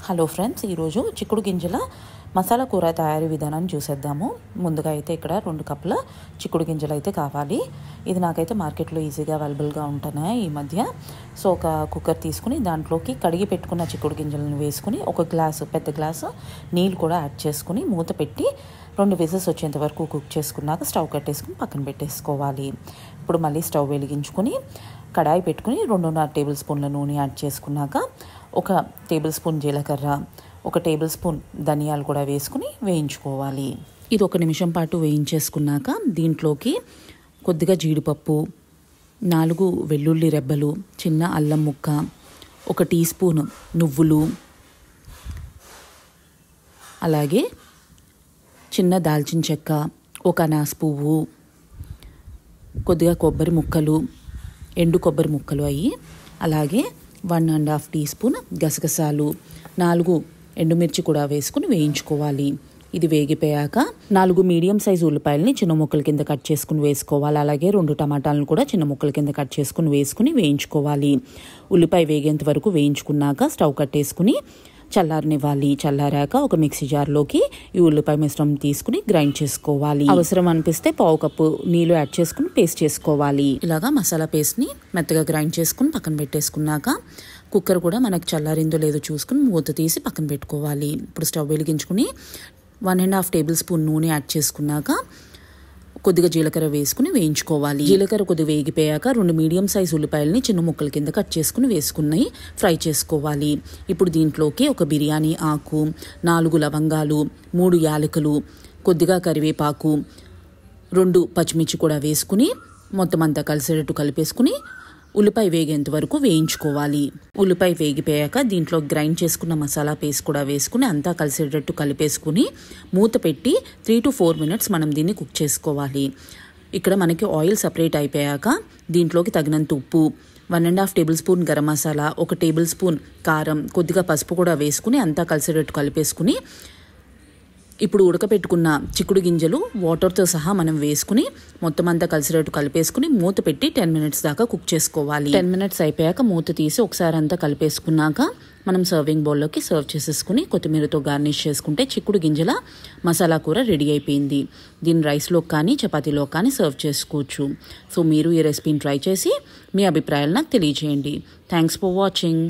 Hello friends, ఈరోజు చిక్కుడు గింజల మసాలా కూర తయారీ విధానాన్ని చూసేద్దాము. ముందుగా అయితే ఇక్కడ 2 కప్పుల చిక్కుడు గింజలు అయితే కావాలి. ఇది నాకైతే మార్కెట్లో ఈజీగా అవైలబుల్గా ఉంటున్నాయి ఈ మధ్య. సో ఒక కుక్కర్ తీసుకుని దాంట్లోకి కడిగి పెట్టుకున్న చిక్కుడు గింజలను వేసుకుని పెద్ద గ్లాసు నీళ్ళు కూడా యాడ్ చేసుకుని మూత పెట్టి 2 విజిల్స్ వచ్చేంత వరకు కుక్ చేసుకున్నాక స్టవ్ కట్టేసుకుని పక్కన పెట్టేసుకోవాలి. ఇప్పుడు మళ్ళీ స్టవ్ వెలిగించుకొని కడాయి పెట్టుకుని 2.5 టేబుల్ స్పూన్ల నూనె యాడ్ చేసుకున్నాక 1 టేబుల్ స్పూన్ జీలకర్ర, 1 టేబుల్ స్పూన్ ధనియాలు కూడా వేసుకుని వేయించుకోవాలి. ఇది 1 నిమిషం పాటు వేయించేసుకున్నాక దీంట్లోకి కొద్దిగా జీడిపప్పు, 4 వెల్లుల్లి రెబ్బలు, చిన్న అల్లం ముక్క, 1 టీ స్పూన్ నువ్వులు, అలాగే చిన్న దాల్చిన చెక్క, 1 అనాస పువ్వు, కొద్దిగా కొబ్బరి ముక్కలు, ఎండు కొబ్బరి ముక్కలు అయ్యి, అలాగే 1.5 టీ స్పూన్ గసగసాలు, 4 ఎండుమిర్చి కూడా వేసుకుని వేయించుకోవాలి. ఇది వేగిపోయాక 4 మీడియం సైజు ఉల్లిపాయలని చిన్న ముక్కల కింద కట్ చేసుకుని వేసుకోవాలి. అలాగే 2 టమాటాలను కూడా చిన్న ముక్కల కింద కట్ చేసుకుని వేసుకుని వేయించుకోవాలి. ఉల్లిపాయ వేగేంత వరకు వేయించుకున్నాక స్టవ్ కట్టేసుకుని చల్లారనివ్వాలి. చల్లారాక ఒక మిక్సీ జార్లోకి ఈ ఉల్లిపాయ మిశ్రమం తీసుకుని గ్రైండ్ చేసుకోవాలి. అవసరం అనిపిస్తే 1/2 కప్పు నీళ్ళు యాడ్ చేసుకుని పేస్ట్ చేసుకోవాలి. ఇలాగా మసాలా పేస్ట్ని మెత్తగా గ్రైండ్ చేసుకుని పక్కన పెట్టేసుకున్నాక కుక్కర్ కూడా మనకు చల్లారిందో లేదో చూసుకుని మూత తీసి పక్కన పెట్టుకోవాలి. ఇప్పుడు స్టవ్ వెలిగించుకుని 1.5 టేబుల్ స్పూన్ నూనె యాడ్ చేసుకున్నాక కొద్దిగా జీలకర్ర వేసుకుని వేయించుకోవాలి. జీలకర్ర కొద్దిగా వేగిపోయాక 2 మీడియం సైజ్ ఉల్లిపాయలని చిన్న ముక్కల కింద కట్ చేసుకుని వేసుకుని ఫ్రై చేసుకోవాలి. ఇప్పుడు దీంట్లోకి 1 బిర్యానీ ఆకు, 4 లవంగాలు, 3 యాలకులు, కొద్దిగా కరివేపాకు, 2 పచ్చిమిర్చి కూడా వేసుకుని మొత్తం అంతా కలిసేటట్టు కలిపేసుకుని ఉల్లిపాయ వేగేంత వరకు వేయించుకోవాలి. ఉల్లిపాయ వేగిపోయాక దీంట్లో గ్రైండ్ చేసుకున్న మసాలా పేస్ట్ కూడా వేసుకుని అంతా కలిసేటట్టు కలిపేసుకుని మూత పెట్టి 3 to 4 మినిట్స్ మనం దీన్ని కుక్ చేసుకోవాలి. ఇక్కడ మనకి ఆయిల్ సపరేట్ అయిపోయాక దీంట్లోకి తగినంత ఉప్పు, 1.5 table spoon garam masala, 1 table spoon కారం, కొద్దిగా పసుపు కూడా వేసుకుని అంతా కలిసేటట్టు కలిపేసుకుని ఇప్పుడు ఉడకపెట్టుకున్న చిక్కుడు గింజలు వాటర్తో సహా మనం వేసుకుని మొత్తం అంతా కలిసేటట్టు కలిపేసుకుని మూత పెట్టి 10 మినిట్స్ దాకా కుక్ చేసుకోవాలి. 10 మినిట్స్ అయిపోయాక మూత తీసి ఒకసారి అంతా కలిపేసుకున్నాక మనం సర్వింగ్ బౌల్లోకి సర్వ్ చేసేసుకుని కొత్తిమీరతో గార్నిష్ చేసుకుంటే చిక్కుడు గింజల మసాలా కూర రెడీ అయిపోయింది. దీన్ని రైస్లో కానీ చపాతీలో కానీ సర్వ్ చేసుకోవచ్చు. సో మీరు ఈ రెసిపీని ట్రై చేసి మీ అభిప్రాయాలు నాకు తెలియజేయండి. Thanks for watching.